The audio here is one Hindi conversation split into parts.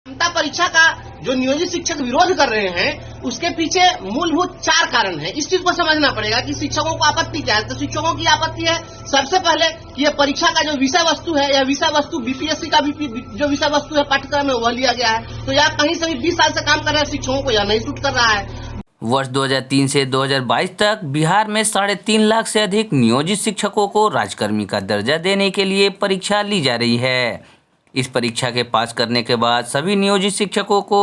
क्षमता परीक्षा का जो नियोजित शिक्षक विरोध कर रहे हैं उसके पीछे मूलभूत 4 कारण हैं। इस चीज को समझना पड़ेगा कि शिक्षकों को आपत्ति क्या है। तो शिक्षकों की आपत्ति है सबसे पहले कि ये परीक्षा का जो विषय वस्तु है, यह विषय वस्तु बीपीएससी का जो विषय वस्तु है पाठ्यक्रम में वह लिया गया है। तो यह कहीं से भी 20 साल से काम कर रहे हैं शिक्षकों को यह नहीं सूट कर रहा है। वर्ष 2003 से 2022 तक बिहार में 3.5 लाख से अधिक नियोजित शिक्षकों को राजकर्मी का दर्जा देने के लिए परीक्षा ली जा रही है। इस परीक्षा के पास करने के बाद सभी नियोजित शिक्षकों को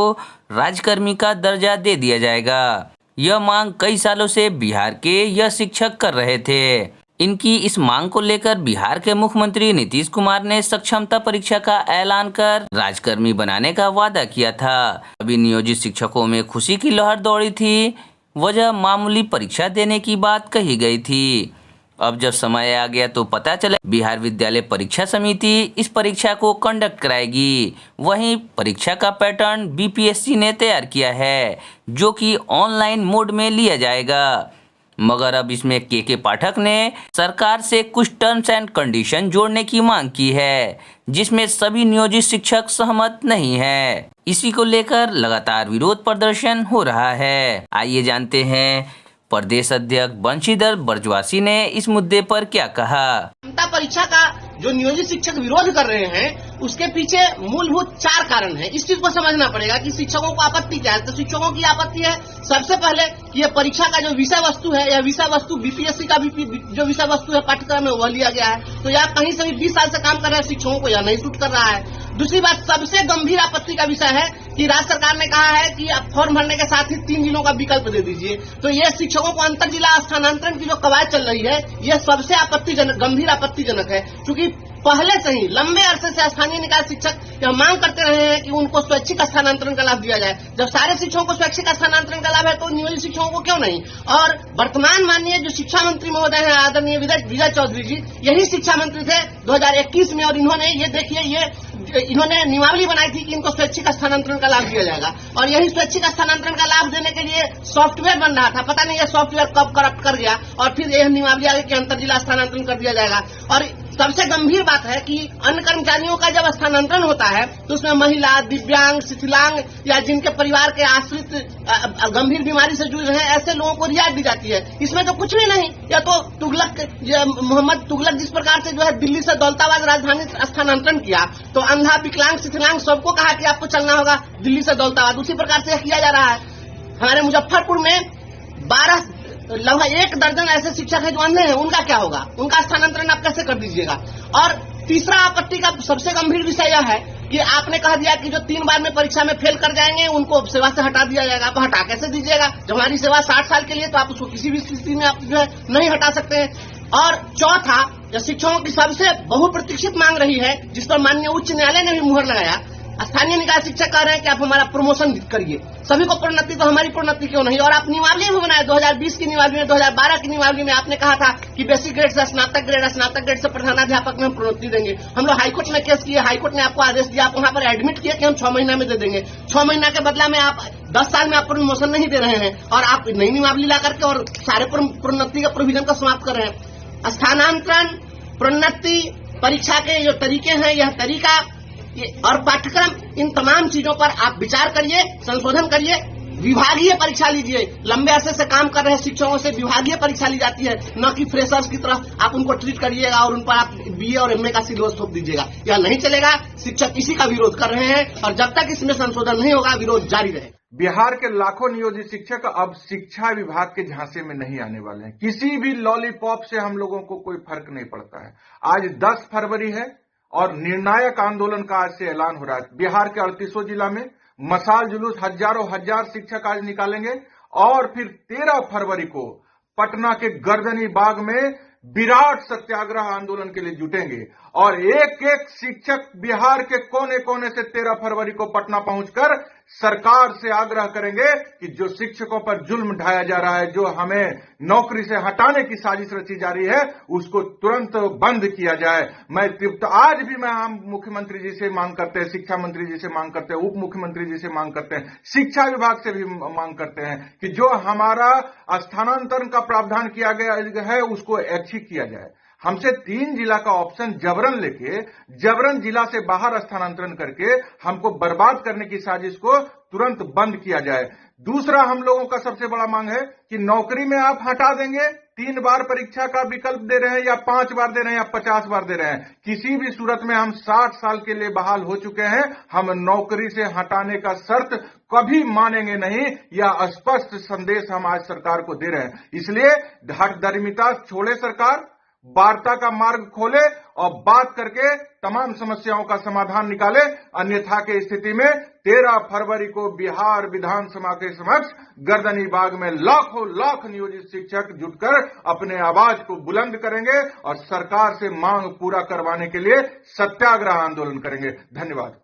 राजकर्मी का दर्जा दे दिया जाएगा। यह मांग कई सालों से बिहार के यह शिक्षक कर रहे थे। इनकी इस मांग को लेकर बिहार के मुख्यमंत्री नीतीश कुमार ने सक्षमता परीक्षा का ऐलान कर राजकर्मी बनाने का वादा किया था। सभी नियोजित शिक्षकों में खुशी की लहर दौड़ी थी। वजह मामूली परीक्षा देने की बात कही गई थी। अब जब समय आ गया तो पता चला बिहार विद्यालय परीक्षा समिति इस परीक्षा को कंडक्ट कराएगी। वहीं परीक्षा का पैटर्न बीपीएससी ने तैयार किया है जो कि ऑनलाइन मोड में लिया जाएगा। मगर अब इसमें के पाठक ने सरकार से कुछ टर्म्स एंड कंडीशन जोड़ने की मांग की है जिसमें सभी नियोजित शिक्षक सहमत नहीं है। इसी को लेकर लगातार विरोध प्रदर्शन हो रहा है। आइए जानते हैं प्रदेश अध्यक्ष बंशीधर बरजवासी ने इस मुद्दे पर क्या कहा। क्षमता परीक्षा का जो नियोजित शिक्षक विरोध कर रहे हैं उसके पीछे मूलभूत 4 कारण हैं। इस चीज को समझना पड़ेगा कि शिक्षकों को आपत्ति क्या है। तो शिक्षकों की आपत्ति है सबसे पहले कि यह परीक्षा का जो विषय वस्तु है, यह विषय वस्तु बीपीएससी का जो विषय वस्तु है पाठ्यक्रम में वह लिया गया है। तो यह कहीं से भी 20 साल से काम कर रहे हैं शिक्षकों को यह नहीं सूट कर रहा है। दूसरी बात, सबसे गंभीर आपत्ति का विषय है कि राज्य सरकार ने कहा है कि आप फॉर्म भरने के साथ ही 3 जिलों का विकल्प दे दीजिए। तो ये शिक्षकों को अंतर जिला स्थानांतरण की जो कवायद चल रही है यह सबसे आपत्तिजनक, गंभीर आपत्तिजनक है। क्योंकि पहले से ही लंबे अरसे से स्थानीय निकाय शिक्षक यह मांग करते रहे हैं कि उनको स्वैच्छिक स्थानांतरण का लाभ दिया जाए। जब सारे शिक्षकों को स्वैच्छिक स्थानांतरण का लाभ है तो नियोजित शिक्षकों को क्यों नहीं। और वर्तमान माननीय जो शिक्षा मंत्री महोदय हैं आदरणीय विजय चौधरी जी, यही शिक्षा मंत्री थे 2021 में और इन्होंने ये देखिए इन्होंने नियमावली बनाई थी कि इनको स्वैच्छिक स्थानांतरण का लाभ दिया जाएगा। और यही स्वैच्छिक स्थानांतरण का लाभ देने के लिए सॉफ्टवेयर बन रहा था। पता नहीं यह सॉफ्टवेयर कब करप्ट कर गया और फिर यह नियमावली आ गई कि अंतर जिला स्थानांतरण कर दिया जाएगा। और सबसे गंभीर बात है कि अन्य कर्मचारियों का जब स्थानांतरण होता है तो उसमें महिला, दिव्यांग, शिथिलांग या जिनके परिवार के आश्रित गंभीर बीमारी से जूझ रहे हैं ऐसे लोगों को रियायत दी जाती है। इसमें तो कुछ भी नहीं। या तो मोहम्मद तुगलक जिस प्रकार से जो है दिल्ली से दौलताबाद राजधानी स्थानांतरण किया तो अंधा, विकलांग, शिथिलांग सबको कहा कि आपको चलना होगा दिल्ली से दौलताबाद। उसी प्रकार से किया जा रहा है। हमारे मुजफ्फरपुर में 12 लगभग 1 दर्जन ऐसे शिक्षक हैं जो अंधे हैं, उनका क्या होगा? उनका स्थानांतरण आप कैसे कर दीजिएगा? और तीसरा आपत्ति का सबसे गंभीर विषय यह है कि आपने कह दिया कि जो 3 बार में परीक्षा में फेल कर जाएंगे उनको सेवा से हटा दिया जाएगा। आप हटा कैसे दीजिएगा? जब हमारी सेवा 60 साल के लिए तो आप उसको किसी भी स्थिति में आप जो है नहीं हटा सकते हैं। और चौथा, शिक्षकों की सबसे बहुप्रतीक्षित मांग रही है जिस पर माननीय उच्च न्यायालय ने भी मुहर लगाया, स्थानीय निकाय शिक्षक कह रहे हैं कि आप हमारा प्रमोशन करिए। सभी को प्रोन्नति तो हमारी प्रोन्नति क्यों नहीं? और आप नियमावली भी बनाए 2020 की नियमावली में, 2012 की नियमावली में आपने कहा था कि बेसिक ग्रेड से स्नातक ग्रेड से प्रधानाध्यापक में हम प्रोन्नति देंगे। हम लोग हाईकोर्ट में केस किए, हाईकोर्ट ने आपको आदेश दिया, आप वहां पर एडमिट किए कि हम 6 महीना में दे देंगे। 6 महीना के बदला में आप 10 साल में आप प्रमोशन नहीं दे रहे हैं और आप नई नियमावली ला करके और सारे प्रोन्नति का प्रोविजन को समाप्त कर रहे हैं। स्थानांतरण, प्रोन्नति, परीक्षा के जो तरीके हैं, यह तरीका और पाठ्यक्रम, इन तमाम चीजों पर आप विचार करिए, संशोधन करिए, विभागीय परीक्षा लीजिए। लंबे अरसे से काम कर रहे शिक्षकों से विभागीय परीक्षा ली जाती है, न कि फ्रेशर्स की तरह आप उनको ट्रीट करिएगा और उन पर आप बीए और एमए का सिलेबस थोप दीजिएगा। यह नहीं चलेगा। शिक्षक इसी का विरोध कर रहे हैं और जब तक इसमें संशोधन नहीं होगा विरोध जारी रहेगा। बिहार के लाखों नियोजित शिक्षक अब शिक्षा विभाग के झांसे में नहीं आने वाले हैं। किसी भी लॉलीपॉप से हम लोगों को कोई फर्क नहीं पड़ता है। आज 10 फरवरी है और निर्णायक आंदोलन का आज से ऐलान हो रहा है। बिहार के 38 जिला में मशाल जुलूस हजारों हजार शिक्षक आज निकालेंगे और फिर 13 फरवरी को पटना के गर्दनी बाग में विराट सत्याग्रह आंदोलन के लिए जुटेंगे और एक एक शिक्षक बिहार के कोने कोने से 13 फरवरी को पटना पहुंचकर सरकार से आग्रह करेंगे कि जो शिक्षकों पर जुल्म ढाया जा रहा है, जो हमें नौकरी से हटाने की साजिश रची जा रही है, उसको तुरंत बंद किया जाए। आज भी मैं हम मुख्यमंत्री जी से मांग करते हैं, शिक्षा मंत्री जी से मांग करते हैं, उप मुख्यमंत्री जी से मांग करते हैं, शिक्षा विभाग से भी मांग करते हैं कि जो हमारा स्थानांतरण का प्रावधान किया गया है उसको ऐच्छिक किया जाए। हमसे 3 जिला का ऑप्शन जबरन लेके जबरन जिला से बाहर स्थानांतरण करके हमको बर्बाद करने की साजिश को तुरंत बंद किया जाए। दूसरा हम लोगों का सबसे बड़ा मांग है कि नौकरी में आप हटा देंगे, 3 बार परीक्षा का विकल्प दे रहे हैं या 5 बार दे रहे हैं या 50 बार दे रहे हैं, किसी भी सूरत में हम 60 साल के लिए बहाल हो चुके हैं, हम नौकरी से हटाने का शर्त कभी मानेंगे नहीं। यह स्पष्ट संदेश हम आज सरकार को दे रहे हैं। इसलिए हठधर्मिता छोड़े सरकार, वार्ता का मार्ग खोले और बात करके तमाम समस्याओं का समाधान निकाले। अन्यथा के स्थिति में 13 फरवरी को बिहार विधानसभा के समक्ष गर्दनी बाग में लाखों लाख नियोजित शिक्षक जुटकर अपने आवाज को बुलंद करेंगे और सरकार से मांग पूरा करवाने के लिए सत्याग्रह आंदोलन करेंगे। धन्यवाद।